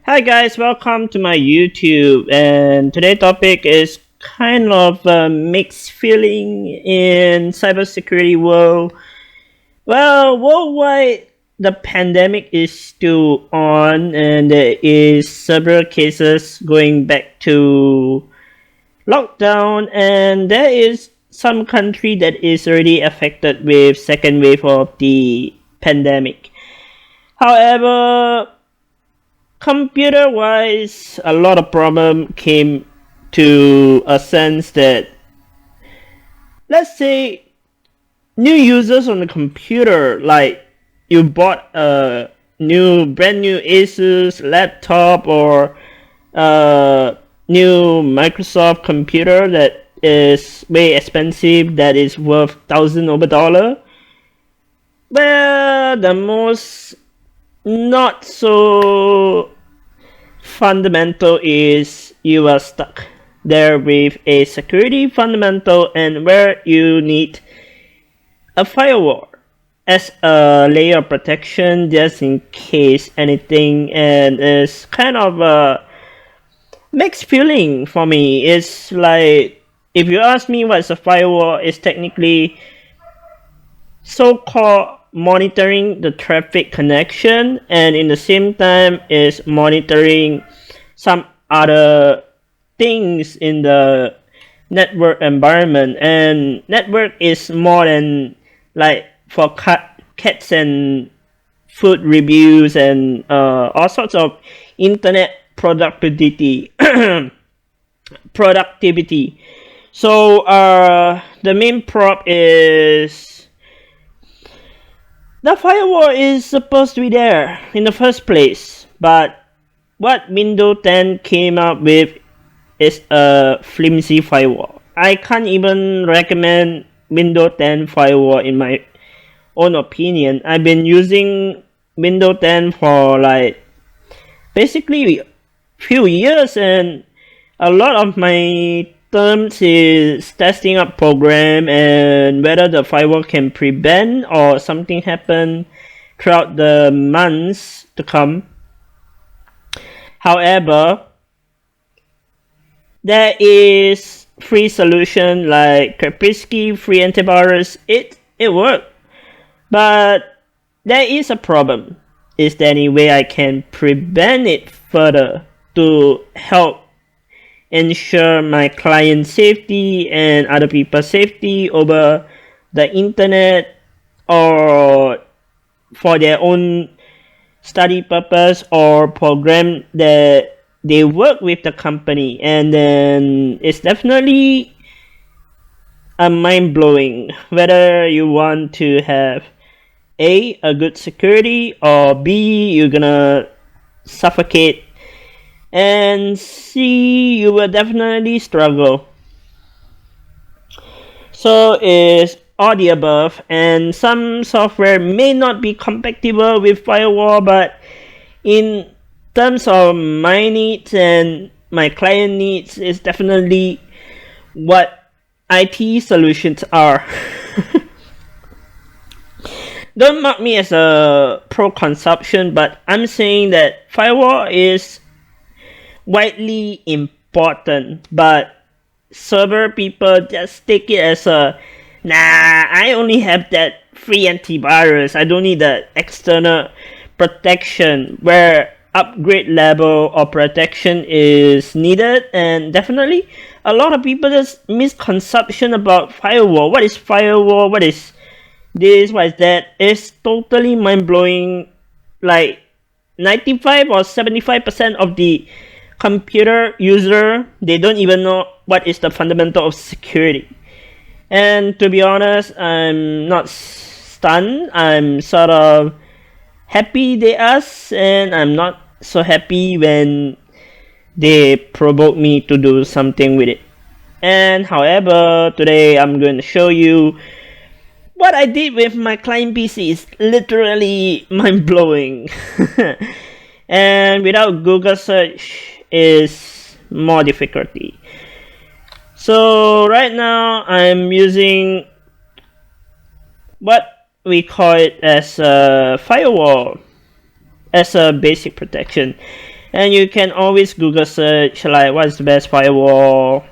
Hi guys, welcome to my YouTube. And today's topic is kind of a mixed feeling in cybersecurity world. Well, worldwide, the pandemic is still on, and there is several cases going back to lockdown, and there is some country that is already affected with second wave of the pandemic. However, computer wise, a lot of problem came to a sense that, let's say, new users on the computer, like you bought a brand new Asus laptop or a new Microsoft computer that is way expensive, that is worth thousand over dollar. Well, the most not so fundamental is you are stuck there with a security fundamental, and where you need a firewall as a layer of protection just in case anything, and it's kind of a mixed feeling for me. It's like, if you ask me what's a firewall, it's technically so-called monitoring the traffic connection, and in the same time is monitoring some other things in the network environment. And network is more than like for cats and food reviews and all sorts of internet productivity. So the main prop is, the firewall is supposed to be there in the first place, but what Windows 10 came up with is a flimsy firewall. I can't even recommend Windows 10 firewall in my own opinion. I've been using Windows 10 for like basically few years, and a lot of my terms is testing up program and whether the firewall can prevent or something happen throughout the months to come. However, there is free solution like Kaspersky free antivirus. It worked, but there is a problem. Is there any way I can prevent it further to help ensure my client safety and other people's safety over the internet, or for their own study purpose or program that they work with the company? And then it's definitely a mind-blowing whether you want to have a good security, or B, you're gonna suffocate, and C, you will definitely struggle. So is all the above, and some software may not be compatible with firewall, but in terms of my needs and my client needs, is definitely what IT solutions are. Don't mark me as a pro consumption, but I'm saying that firewall is widely important, but server people just take it as a, nah, I only have that free antivirus, I don't need the external protection, where upgrade level of protection is needed. And definitely a lot of people just misconception about firewall. What is firewall? What is this? What is that? It's totally mind-blowing. Like 95 or 75% of the computer user, they don't even know what is the fundamental of security. And to be honest, I'm not stunned. I'm sort of happy they ask, and I'm not so happy when they provoke me to do something with it. And however, today I'm going to show you what I did with my client PC. Is literally mind-blowing. And without Google search is more difficulty. So right now I'm using what we call it as a firewall, as a basic protection. And you can always Google search like what's the best firewall,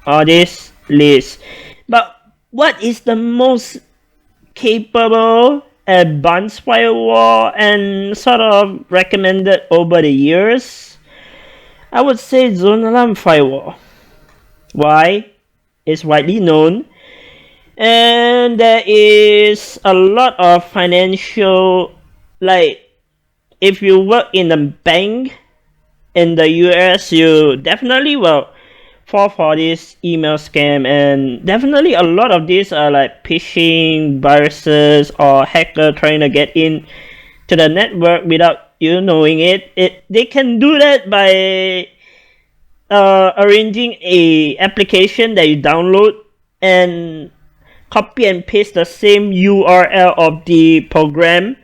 all this list. But what is the most capable advanced firewall and sort of recommended over the years? I would say zonealarm firewall. Why? It's widely known, and there is a lot of financial, like if you work in a bank in the US, you definitely will fall for this email scam, and definitely a lot of these are like phishing viruses or hacker trying to get in to the network without you knowing it. They can do that by arranging a application that you download and copy and paste the same URL of the program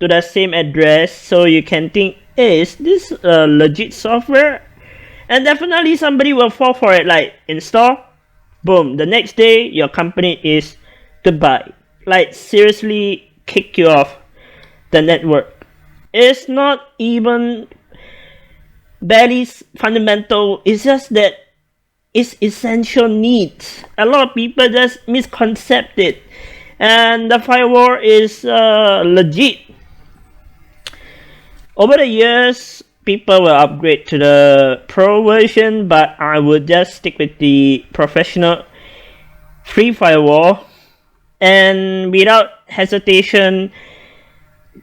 to the same address, so you can think, hey, is this legit software? And definitely somebody will fall for it, like install, boom, the next day your company is goodbye. Like seriously kick you off the network. It's not even barely fundamental, it's just that it's essential needs. A lot of people just misconcept it, and the firewall is legit. Over the years, people will upgrade to the pro version, but I would just stick with the professional free firewall. And without hesitation,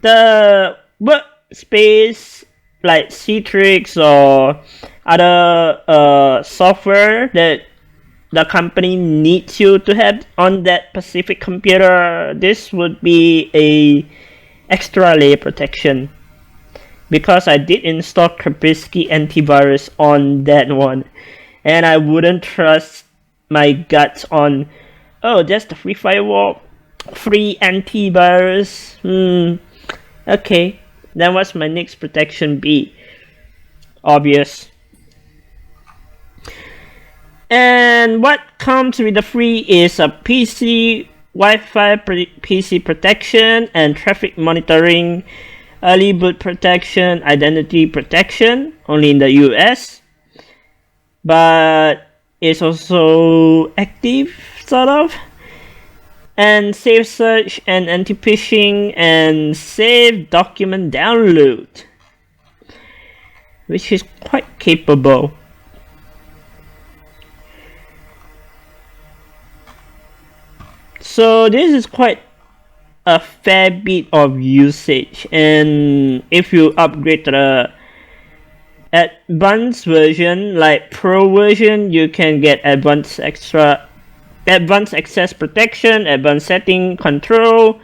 the workspace like Citrix or other software that the company needs you to have on that specific computer, this would be a extra layer protection, because I did install Kaspersky antivirus on that one, and I wouldn't trust my guts on, oh, that's the free firewall, free antivirus. Okay, then what's my next protection be? Obvious. And what comes with the free is a PC, Wi-Fi PC protection and traffic monitoring, early boot protection, identity protection, only in the US, but it's also active, sort of, and safe search and anti-phishing and safe document download, which is quite capable. So this is quite a fair bit of usage, and if you upgrade to the advanced version, like pro version, you can get advanced access protection, advanced setting control,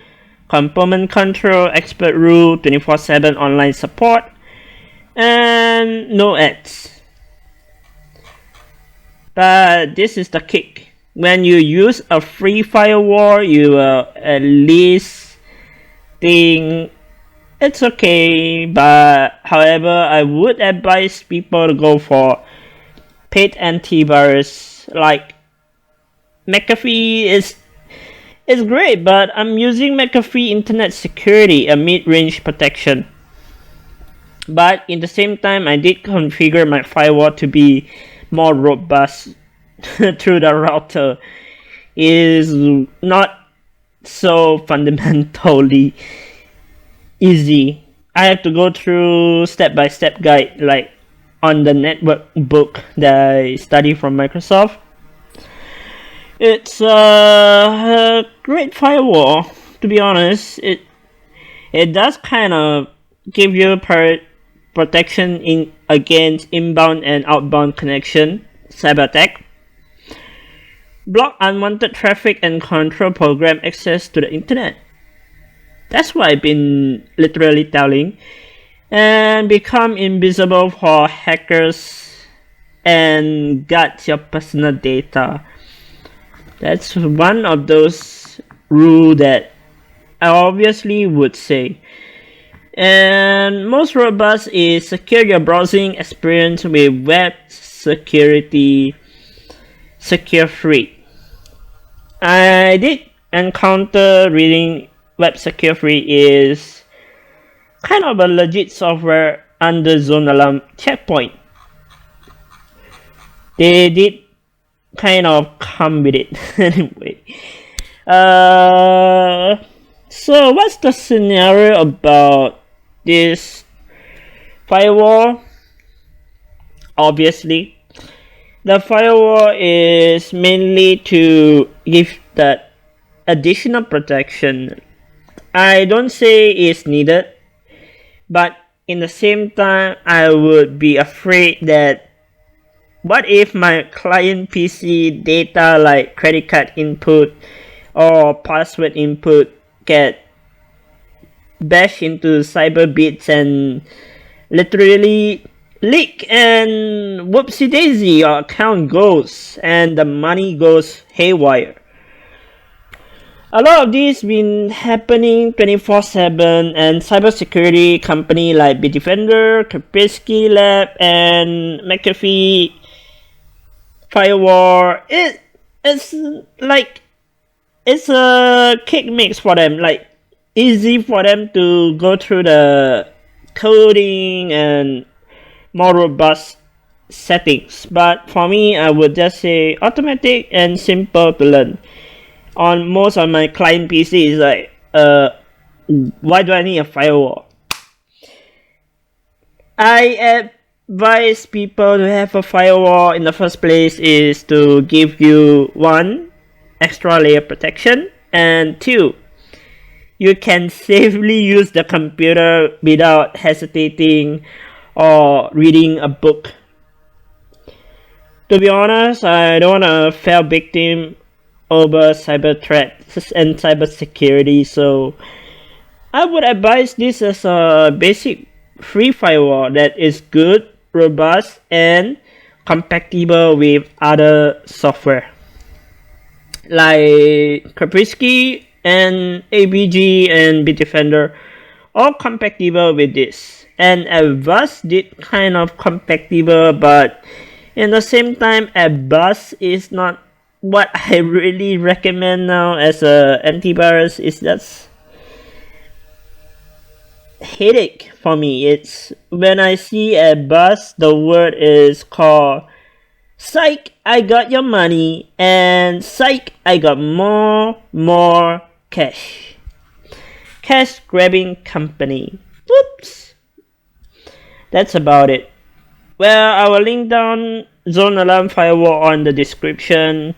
component control, expert rule, 24/7 online support, and no ads. But this is the kick. When you use a free firewall, you will at least think it's okay, but however, I would advise people to go for paid antivirus. Like McAfee is great, but I'm using McAfee Internet Security, a mid-range protection. But in the same time, I did configure my firewall to be more robust through the router. Is not so fundamentally easy. I have to go through step-by-step guide, like on the network book that I study from Microsoft. It's a great firewall, to be honest. It does kind of give you protection against inbound and outbound connection, cyber attack, block unwanted traffic, and control program access to the internet. That's what I've been literally telling. And become invisible for hackers and guard your personal data. That's one of those rules that I obviously would say. And most robust is secure your browsing experience with web security secure free. I did encounter reading web secure free is kind of a legit software under zone alarm checkpoint. They did kind of come with it anyway. So what's the scenario about this firewall? Obviously, the firewall is mainly to give that additional protection. I don't say it's needed, but in the same time, I would be afraid that what if my client PC data like credit card input or password input get bashed into cyber bits and literally leak, and whoopsie daisy, your account goes and the money goes haywire. A lot of this been happening 24/7, and cybersecurity company like Bitdefender, Kaspersky Lab, and McAfee Firewall, it's like it's a cake mix for them, like easy for them to go through the coding and more robust settings. But for me, I would just say automatic and simple to learn. On most of my client PC is like, why do I need a firewall? I advise people to have a firewall in the first place is to give you 1, extra layer protection, and 2, you can safely use the computer without hesitating or reading a book. To be honest, I don't want to fall victim over cyber threats and cyber security, so I would advise this as a basic free firewall that is good, robust, and compatible with other software like Kaspersky and ABG and Bitdefender, all compatible with this. And Avast did kind of compatible, but in the same time, Avast is not what I really recommend now as a antivirus. Is that's headache for me. It's when I see a bus, the word is called psych, I got your money, and psych, I got more cash. Cash grabbing company. Whoops. That's about it. Well, I will link down Zone Alarm Firewall on the description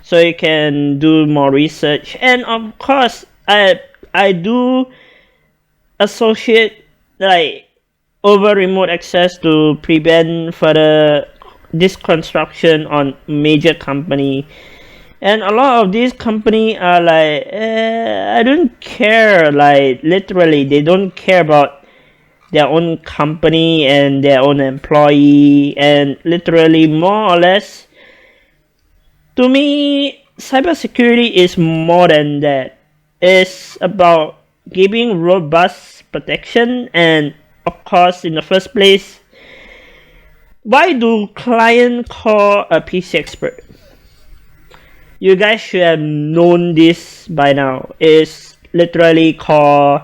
so you can do more research. And of course, I do associate like over remote access to prevent further deconstruction on major company. And a lot of these company are like, I don't care, like literally they don't care about their own company and their own employee, and literally more or less, to me, cybersecurity is more than that. It's about giving robust protection, and of course, in the first place, why do client call a PC expert? You guys should have known this by now. It's literally called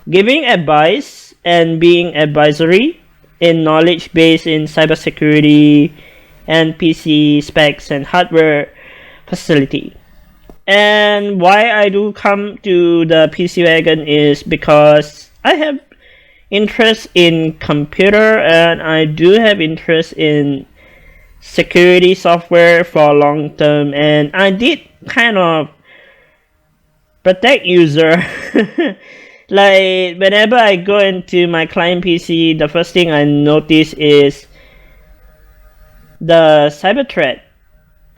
giving advice and being advisory in knowledge base in cybersecurity and PC specs and hardware facility. And why I do come to the PC wagon is because I have interest in computer, and I do have interest in security software for long term, and I did kind of protect user. Like whenever I go into my client PC, the first thing I notice is the cyber threat.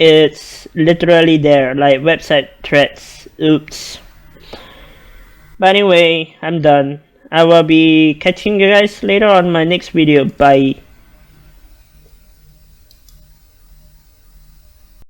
It's literally there, like website threats. Oops. But anyway, I'm done. I will be catching you guys later on my next video. Bye.